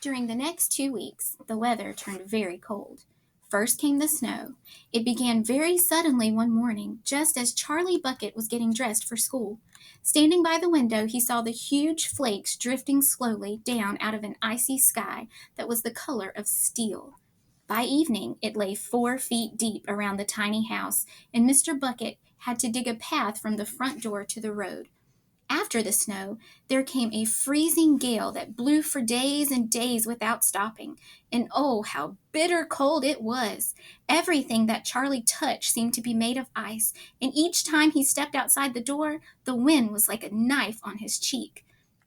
During the next 2 weeks, the weather turned very cold. First came the snow. It began very suddenly one morning, just as Charlie Bucket was getting dressed for school. Standing by the window, he saw the huge flakes drifting slowly down out of an icy sky that was the color of steel. By evening, it lay 4 feet deep around the tiny house, and Mr. Bucket had to dig a path from the front door to the road. After the snow, there came a freezing gale that blew for days and days without stopping. And oh, how bitter cold it was! Everything that Charlie touched seemed to be made of ice, and each time he stepped outside the door, the wind was like a knife on his cheek.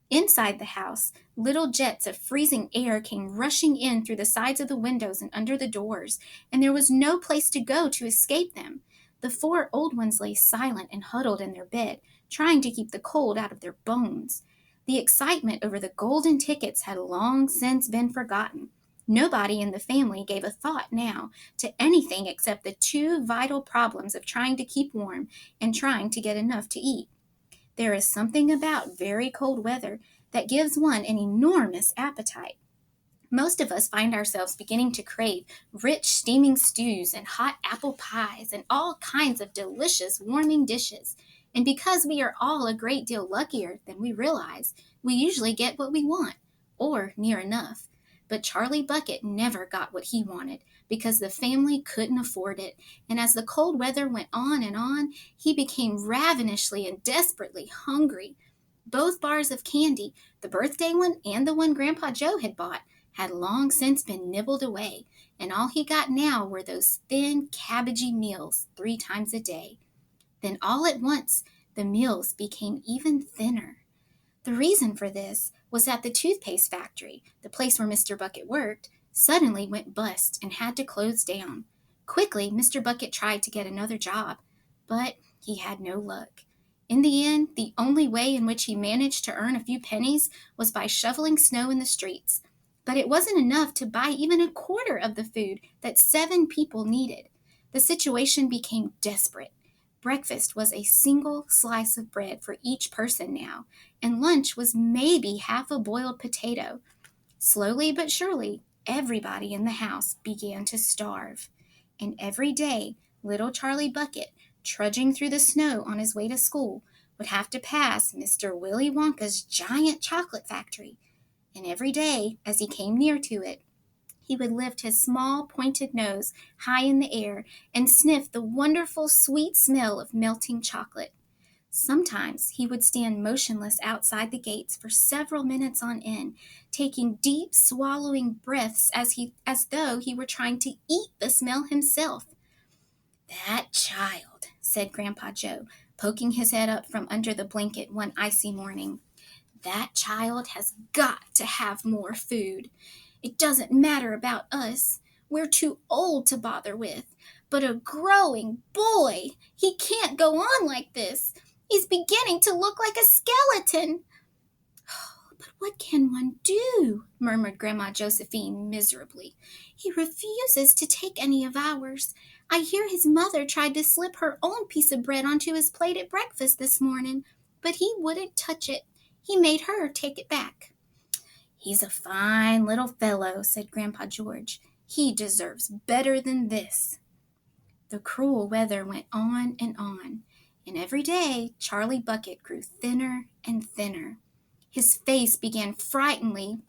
Inside the house, little jets of freezing air came rushing in through the sides of the windows and under the doors, and there was no place to go to escape them. The four old ones lay silent and huddled in their bed, trying to keep the cold out of their bones. The excitement over the golden tickets had long since been forgotten. Nobody in the family gave a thought now to anything except the two vital problems of trying to keep warm and trying to get enough to eat. There is something about very cold weather that gives one an enormous appetite. Most of us find ourselves beginning to crave rich, steaming stews and hot apple pies and all kinds of delicious, warming dishes. And because we are all a great deal luckier than we realize, we usually get what we want, or near enough. But Charlie Bucket never got what he wanted because the family couldn't afford it. And as the cold weather went on, he became ravenously and desperately hungry. Both bars of candy, the birthday one and the one Grandpa Joe had bought, had long since been nibbled away, and all he got now were those thin, cabbagey meals 3 times a day. Then all at once, the meals became even thinner. The reason for this was that the toothpaste factory, the place where Mr. Bucket worked, suddenly went bust and had to close down. Quickly, Mr. Bucket tried to get another job, but he had no luck. In the end, the only way in which he managed to earn a few pennies was by shoveling snow in the streets. But it wasn't enough to buy even a quarter of the food that 7 people needed. The situation became desperate. Breakfast was a single slice of bread for each person now, and lunch was maybe half a boiled potato. Slowly but surely, everybody in the house began to starve. And every day, little Charlie Bucket, trudging through the snow on his way to school, would have to pass Mr. Willy Wonka's giant chocolate factory. And every day, as he came near to it, he would lift his small, pointed nose high in the air and sniff the wonderful, sweet smell of melting chocolate. Sometimes he would stand motionless outside the gates for several minutes on end, taking deep, swallowing breaths as though he were trying to eat the smell himself. "That child," said Grandpa Joe, poking his head up from under the blanket one icy morning. "That child has got to have more food. It doesn't matter about us. We're too old to bother with. But a growing boy, he can't go on like this. He's beginning to look like a skeleton." "But what can one do?" murmured Grandma Josephine miserably. "He refuses to take any of ours. I hear his mother tried to slip her own piece of bread onto his plate at breakfast this morning, but he wouldn't touch it. He made her take it back." "He's a fine little fellow," said Grandpa George. "He deserves better than this." The cruel weather went on, and every day Charlie Bucket grew thinner and thinner. His face became frighteningly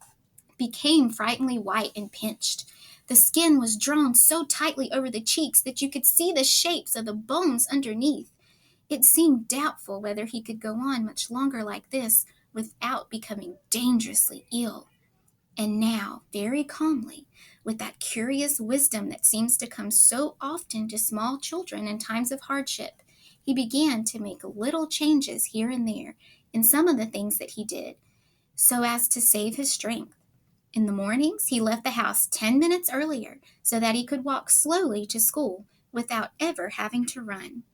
white and pinched. The skin was drawn so tightly over the cheeks that you could see the shapes of the bones underneath. It seemed doubtful whether he could go on much longer like this without becoming dangerously ill. And now, very calmly, with that curious wisdom that seems to come so often to small children in times of hardship, he began to make little changes here and there in some of the things that he did, so as to save his strength. In the mornings, he left the house 10 minutes earlier so that he could walk slowly to school without ever having to run.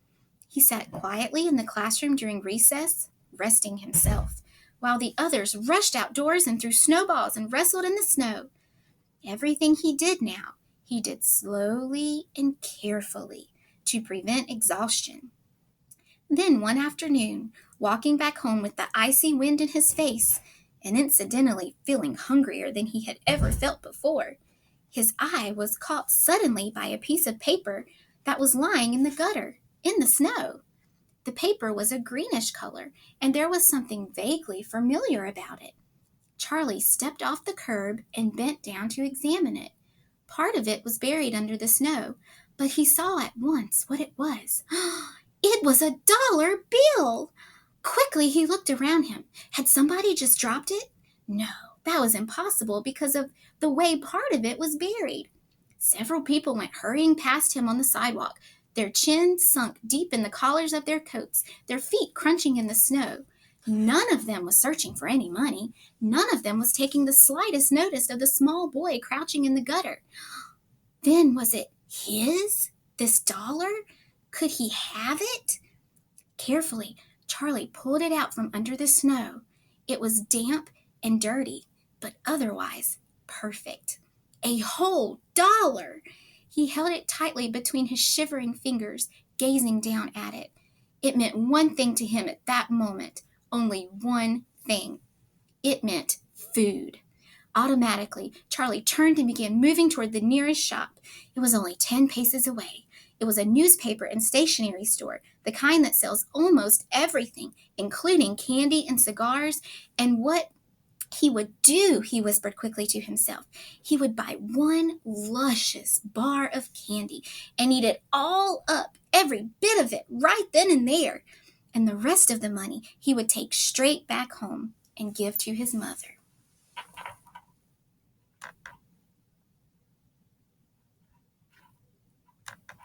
He sat quietly in the classroom during recess, resting himself, while the others rushed outdoors and threw snowballs and wrestled in the snow. Everything he did now, he did slowly and carefully to prevent exhaustion. Then one afternoon, walking back home with the icy wind in his face, and incidentally feeling hungrier than he had ever felt before. His eye was caught suddenly by a piece of paper that was lying in the gutter, in the snow. The paper was a greenish color, and there was something vaguely familiar about it. Charlie stepped off the curb and bent down to examine it. Part of it was buried under the snow, but he saw at once what it was. It was a dollar bill! Quickly he looked around him. Had somebody just dropped it? No, that was impossible because of the way part of it was buried. Several people went hurrying past him on the sidewalk, their chins sunk deep in the collars of their coats, their feet crunching in the snow. None of them was searching for any money. None of them was taking the slightest notice of the small boy crouching in the gutter. Then was it his? This dollar? Could he have it? Carefully, Charlie pulled it out from under the snow. It was damp and dirty, but otherwise perfect. A whole dollar! He held it tightly between his shivering fingers, gazing down at it. It meant one thing to him at that moment, only one thing. It meant food. Automatically, Charlie turned and began moving toward the nearest shop. It was only 10 paces away. It was a newspaper and stationery store, the kind that sells almost everything, including candy and cigars. And what he would do, he whispered quickly to himself. He would buy one luscious bar of candy and eat it all up, every bit of it, right then and there. And the rest of the money he would take straight back home and give to his mother.